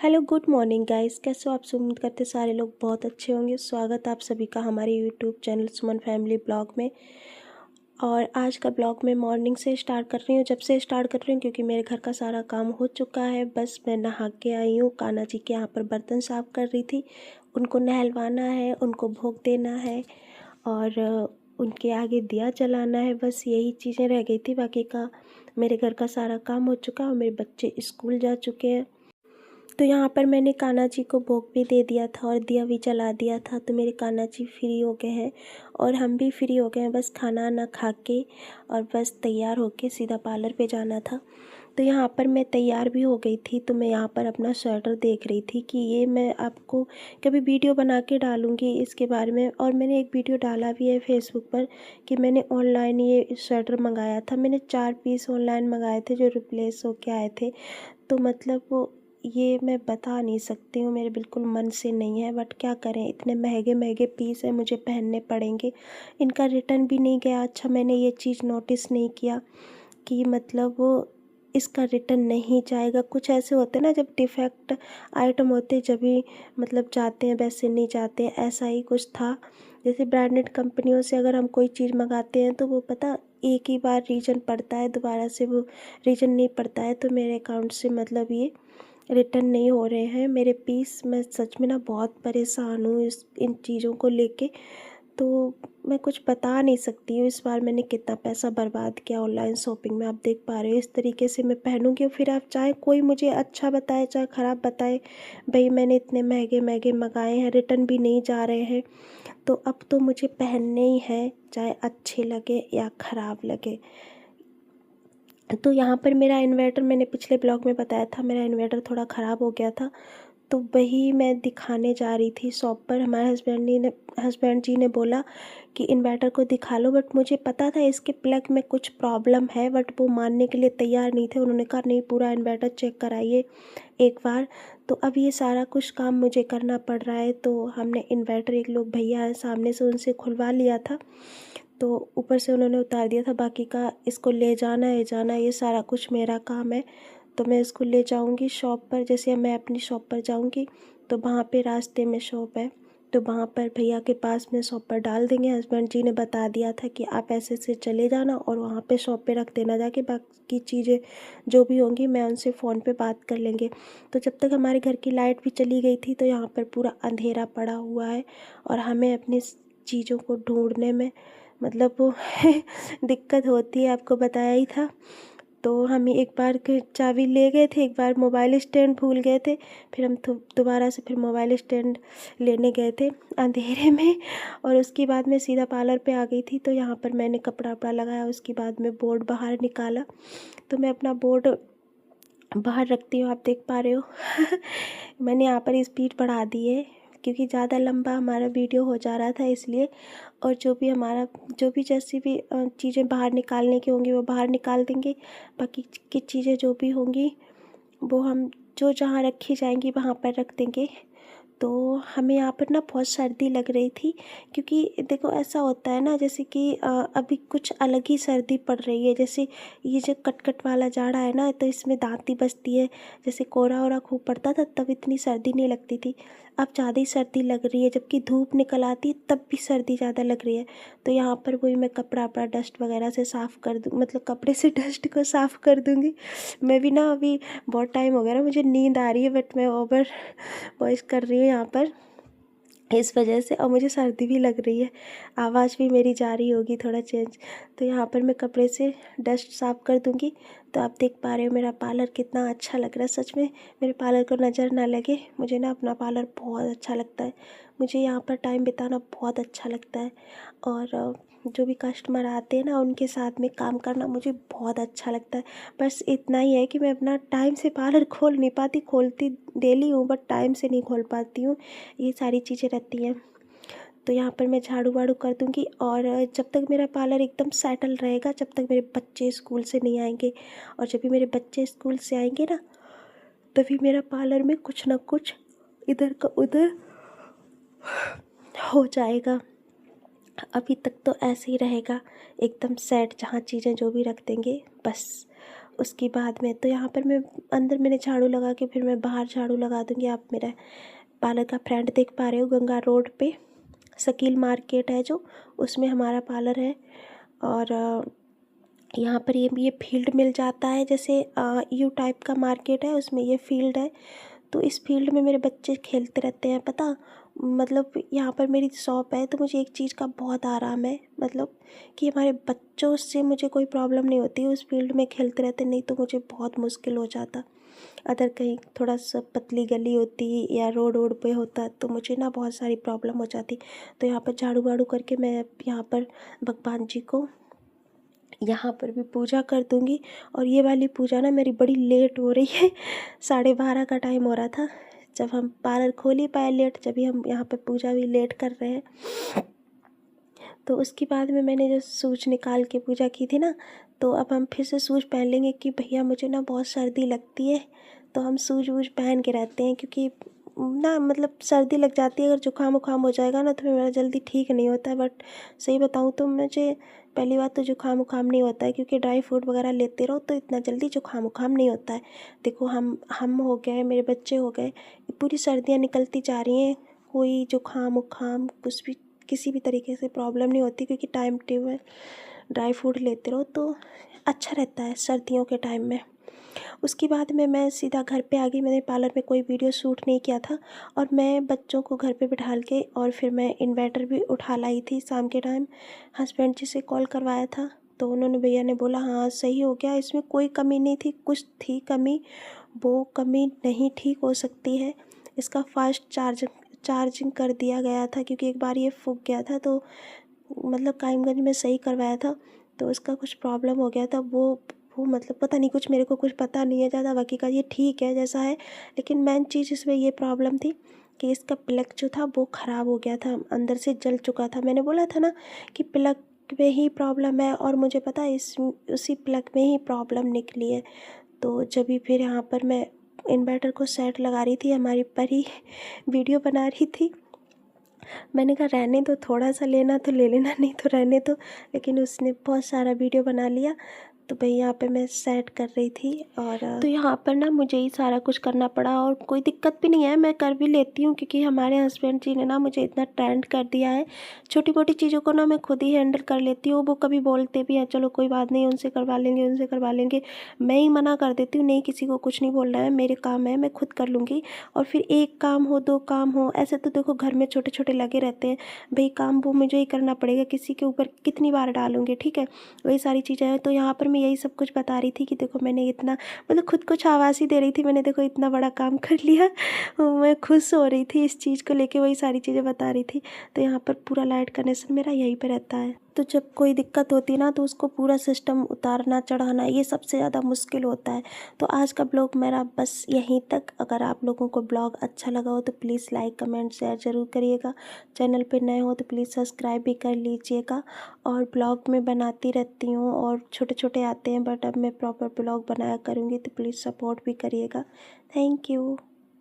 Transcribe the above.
Hello good morning guys, कैसे हो आप। उम्मीद करते सारे लोग बहुत अच्छे होंगे। स्वागत आप सभी का हमारे यूट्यूब चैनल सुमन फैमिली ब्लॉग में। और आज का ब्लॉग मैं मॉर्निंग से स्टार्ट कर रही हूँ, जब से स्टार्ट कर रही हूँ क्योंकि मेरे घर का सारा काम हो चुका है। बस मैं नहा के आई हूँ, कान्हा जी के यहाँ पर बर्तन साफ़ कर रही थी। उनको नहलवाना है, उनको भोग देना है और उनके आगे दिया जलाना है। बस यही चीज़ें रह गई थी, बाकी का मेरे घर का सारा काम हो चुका है और मेरे बच्चे स्कूल जा चुके हैं। तो यहाँ पर मैंने कान्हा जी को भोग भी दे दिया था और दिया भी जला दिया था। तो मेरे कान्हा जी फ्री हो गए हैं और हम भी फ्री हो गए हैं। बस खाना ना खा के और बस तैयार होके सीधा पार्लर पे जाना था। तो यहाँ पर मैं तैयार भी हो गई थी। तो मैं यहाँ पर अपना स्वेटर देख रही थी कि ये मैं आपको कभी वीडियो बना के डालूँगी इसके बारे में। और मैंने एक वीडियो डाला भी है फेसबुक पर कि मैंने ऑनलाइन ये स्वेटर मंगाया था। मैंने 4 पीस ऑनलाइन मंगाए थे जो रिप्लेस होके आए थे। तो मतलब वो ये मैं बता नहीं सकती हूँ, मेरे बिल्कुल मन से नहीं है, बट क्या करें, इतने महंगे महंगे पीस हैं, मुझे पहनने पड़ेंगे। इनका रिटर्न भी नहीं गया। अच्छा, मैंने ये चीज़ नोटिस नहीं किया कि मतलब वो इसका रिटर्न नहीं जाएगा। कुछ ऐसे होते हैं ना, जब डिफेक्ट आइटम होते जब भी मतलब जाते हैं, वैसे नहीं जाते हैं। ऐसा ही कुछ था। जैसे ब्रांडेड कंपनियों से अगर हम कोई चीज़ मंगाते हैं तो वो पता एक ही बार रीजन पड़ता है, दोबारा से वो रीजन नहीं पड़ता है। तो मेरे अकाउंट से मतलब ये रिटर्न नहीं हो रहे हैं मेरे पीस। मैं सच में ना बहुत परेशान हूँ इन चीज़ों को लेके। तो मैं कुछ बता नहीं सकती हूँ इस बार मैंने कितना पैसा बर्बाद किया ऑनलाइन शॉपिंग में। आप देख पा रहे हो इस तरीके से मैं पहनूंगी। फिर आप चाहे कोई मुझे अच्छा बताए चाहे ख़राब बताए, भाई मैंने इतने महंगे महंगे मंगाए हैं, रिटर्न भी नहीं जा रहे हैं। तो अब तो मुझे पहनने ही हैं, चाहे अच्छे लगे या ख़राब लगे। तो यहाँ पर मेरा इन्वर्टर, मैंने पिछले ब्लॉग में बताया था, मेरा इन्वर्टर थोड़ा ख़राब हो गया था। तो वही मैं दिखाने जा रही थी शॉप पर। हमारे हस्बैंड जी ने बोला कि इन्वर्टर को दिखा लो, बट मुझे पता था इसके प्लग में कुछ प्रॉब्लम है, बट वो मानने के लिए तैयार नहीं थे। उन्होंने कहा नहीं, पूरा इन्वर्टर चेक कराइए एक बार। तो अब ये सारा कुछ काम मुझे करना पड़ रहा है। तो हमने इन्वर्टर, एक लोग भैया हैं सामने से, उनसे खुलवा लिया था। तो ऊपर से उन्होंने उतार दिया था, बाकी का इसको ले जाना है जाना, ये सारा कुछ मेरा काम है। तो मैं इसको ले जाऊंगी शॉप पर। जैसे मैं अपनी शॉप पर जाऊंगी तो वहाँ पे रास्ते में शॉप है, तो वहाँ पर भैया के पास में शॉप पर डाल देंगे। हस्बैंड जी ने बता दिया था कि आप ऐसे से चले जाना और वहाँ पे शॉप पे रख देना जाके, बाकी चीज़ें जो भी होंगी मैं उनसे फ़ोन पे बात कर लेंगे। तो जब तक हमारे घर की लाइट भी चली गई थी तो यहाँ पर पूरा अंधेरा पड़ा हुआ है और हमें अपनी चीज़ों को ढूंढने में मतलब वो दिक्कत होती है, आपको बताया ही था। तो हम एक बार के चाबी ले गए थे, एक बार मोबाइल स्टैंड भूल गए थे। फिर हम दोबारा से फिर मोबाइल स्टैंड लेने गए थे अंधेरे में। और उसके बाद मैं सीधा पार्लर पे आ गई थी। तो यहाँ पर मैंने कपड़ा वपड़ा लगाया, उसके बाद में बोर्ड बाहर निकाला। तो मैं अपना बोर्ड बाहर रखती हूँ, आप देख पा रहे हो। मैंने यहाँ पर स्पीड बढ़ा दी है क्योंकि ज़्यादा लंबा हमारा वीडियो हो जा रहा था इसलिए। और जो भी हमारा जो भी जैसी भी चीज़ें बाहर निकालने की होंगी वो बाहर निकाल देंगे। बाकी की चीज़ें जो भी होंगी वो हम जो जहाँ रखी जाएंगी वहाँ पर रख देंगे। तो हमें यहाँ पर ना बहुत सर्दी लग रही थी क्योंकि देखो ऐसा होता है ना, जैसे कि अभी कुछ अलग ही सर्दी पड़ रही है। जैसे ये जो कटकट वाला जाड़ा है ना, तो इसमें दांती बजती है। जैसे कोहरा वोरा खूब पड़ता था तब इतनी सर्दी नहीं लगती थी, अब ज़्यादा ही सर्दी लग रही है। जबकि धूप निकल आती है तब भी सर्दी ज़्यादा लग रही है। तो यहाँ पर वही मैं कपड़ा वपड़ा डस्ट वगैरह से साफ़ कर दूँ, मतलब कपड़े से डस्ट को साफ़ कर दूँगी। मैं भी ना अभी बहुत टाइम हो गया ना, मुझे नींद आ रही है, बट मैं ओवर वॉइस कर रही हूँ यहाँ पर इस वजह से। और मुझे सर्दी भी लग रही है, आवाज़ भी मेरी जा रही होगी थोड़ा चेंज। तो यहाँ पर मैं कपड़े से डस्ट साफ़ कर दूँगी। तो आप देख पा रहे हो मेरा पार्लर कितना अच्छा लग रहा है। सच में मेरे पार्लर को नज़र ना लगे, मुझे ना अपना पार्लर बहुत अच्छा लगता है। मुझे यहाँ पर टाइम बिताना बहुत अच्छा लगता है। और जो भी कस्टमर आते हैं ना उनके साथ में काम करना मुझे बहुत अच्छा लगता है। बस इतना ही है कि मैं अपना टाइम से पार्लर खोल नहीं पाती, खोलती डेली हूँ बट टाइम से नहीं खोल पाती हूँ, ये सारी चीज़ें रहती हैं। तो यहाँ पर मैं झाड़ू वाड़ू कर दूँगी। और जब तक मेरा पार्लर एकदम सेटल रहेगा, जब तक मेरे बच्चे स्कूल से नहीं आएंगे, और जब भी मेरे बच्चे स्कूल से आएंगे ना तभी मेरा पार्लर में कुछ ना कुछ इधर का उधर हो जाएगा। अभी तक तो ऐसे ही रहेगा एकदम सेट, जहाँ चीज़ें जो भी रख देंगे बस उसके बाद में तो यहाँ पर मैं अंदर मैंने झाड़ू लगा के फिर मैं बाहर झाड़ू लगा दूँगी। आप मेरा पार्लर का फ्रंट देख पा रहे हो, गंगा रोड पे शकील मार्केट है जो, उसमें हमारा पार्लर है। और यहाँ पर ये फील्ड मिल जाता है, जैसे यू टाइप का मार्केट है, उसमें ये फील्ड है। तो इस फील्ड में मेरे बच्चे खेलते रहते हैं, पता मतलब यहाँ पर मेरी शॉप है तो मुझे एक चीज़ का बहुत आराम है, मतलब कि हमारे बच्चों से मुझे कोई प्रॉब्लम नहीं होती। उस फील्ड में खेलते रहते, नहीं तो मुझे बहुत मुश्किल हो जाता। अगर कहीं थोड़ा सा पतली गली होती या रोड वोड पे होता तो मुझे ना बहुत सारी प्रॉब्लम हो जाती। तो यहाँ पर झाड़ू वाड़ू करके मैं यहाँ पर भगवान जी को यहाँ पर भी पूजा कर दूँगी। और ये वाली पूजा ना मेरी बड़ी लेट हो रही है 12:30 का टाइम हो रहा था, जब हम पार्लर खोल ही पाए लेट, जब भी हम यहाँ पर पूजा भी लेट कर रहे हैं। तो उसके बाद में मैंने जो शूज निकाल के पूजा की थी ना, तो अब हम फिर से शूज पहन लेंगे कि भैया मुझे ना बहुत सर्दी लगती है। तो हम शूज वूज पहन के रहते हैं, क्योंकि ना मतलब सर्दी लग जाती है, अगर जुकाम वुकाम हो जाएगा ना तो फिर मेरा जल्दी ठीक नहीं होता है। बट सही बताऊँ तो मुझे पहली बात तो जुकाम वुकाम नहीं होता है, क्योंकि ड्राई फ्रूट वगैरह लेते रहो तो इतना जल्दी जुकाम वुकाम नहीं होता है। देखो हम हो गए, मेरे बच्चे हो गए, पूरी सर्दियाँ निकलती जा रही हैं, कोई जुकाम वुकाम कुछ भी किसी भी तरीके से प्रॉब्लम नहीं होती, क्योंकि टाइम टेबल ड्राई फ्रूट लेते रहो तो अच्छा रहता है सर्दियों के टाइम में। उसके बाद में मैं सीधा घर पे आ गई। मैंने पार्लर में कोई वीडियो शूट नहीं किया था, और मैं बच्चों को घर पे बिठाल के और फिर मैं इन्वर्टर भी उठा लाई थी शाम के टाइम। हस्बैंड जी से कॉल करवाया था, तो उन्होंने भैया ने बोला हाँ सही हो गया, इसमें कोई कमी नहीं थी। कुछ थी कमी, वो कमी नहीं ठीक हो सकती है। इसका फास्ट चार्जिंग कर दिया गया था, क्योंकि एक बार ये फूक गया था, तो मतलब कायमगंज में सही करवाया था, तो उसका कुछ प्रॉब्लम हो गया था। वो मतलब पता नहीं, कुछ मेरे को कुछ पता नहीं है ज़्यादा, बाकी का ये ठीक है जैसा है। लेकिन मेन चीज़ इसमें ये प्रॉब्लम थी कि इसका प्लग जो था वो ख़राब हो गया था, अंदर से जल चुका था। मैंने बोला था ना कि प्लग में ही प्रॉब्लम है, और मुझे पता है उसी प्लग में ही प्रॉब्लम निकली है। तो जब भी फिर यहाँ पर मैं इन्वर्टर को सेट लगा रही थी, हमारी परी वीडियो बना रही थी। मैंने कहा रहने दो, थोड़ा सा लेना तो ले लेना, नहीं तो रहने दो। लेकिन उसने बहुत सारा वीडियो बना लिया। तो भाई यहाँ पे मैं सेट कर रही थी, और तो यहाँ पर ना मुझे ही सारा कुछ करना पड़ा, और कोई दिक्कत भी नहीं है, मैं कर भी लेती हूँ, क्योंकि हमारे हस्बैंड जी ने ना मुझे इतना ट्रेंड कर दिया है। छोटी मोटी चीज़ों को ना मैं खुद ही हैंडल कर लेती हूँ। वो कभी बोलते भी हैं चलो कोई बात नहीं, उनसे करवा लेंगे उनसे करवा लेंगे, मैं ही मना कर देती हूँ, नहीं किसी को कुछ नहीं बोलना है, मेरे काम है, मैं खुद कर लूँगी। और फिर एक काम हो दो काम हो, ऐसे तो देखो घर में छोटे छोटे लगे रहते हैं, भाई काम वो मुझे ही करना पड़ेगा, किसी के ऊपर कितनी बार डालूंगी, ठीक है, वही सारी चीज़ें हैं। तो यहाँ पर मैं यही सब कुछ बता रही थी कि देखो मैंने इतना मतलब खुद को शाबाशी दे रही थी, मैंने देखो इतना बड़ा काम कर लिया। मैं खुश हो रही थी इस चीज़ को लेके, वही सारी चीज़ें बता रही थी। तो यहाँ पर पूरा लाइट कनेक्शन मेरा यहीं पे रहता है। तो जब कोई दिक्कत होती है ना, तो उसको पूरा सिस्टम उतारना चढ़ाना ये सबसे ज़्यादा मुश्किल होता है। तो आज का ब्लॉग मेरा बस यहीं तक। अगर आप लोगों को ब्लॉग अच्छा लगा हो तो प्लीज़ लाइक कमेंट शेयर ज़रूर करिएगा। चैनल पे नए हो तो प्लीज़ सब्सक्राइब भी कर लीजिएगा। और ब्लॉग में बनाती रहती हूँ, और छोटे छोटे आते हैं, बट अब मैं प्रॉपर ब्लॉग बनाया करूँगी, तो प्लीज़ सपोर्ट भी करिएगा। Thank you.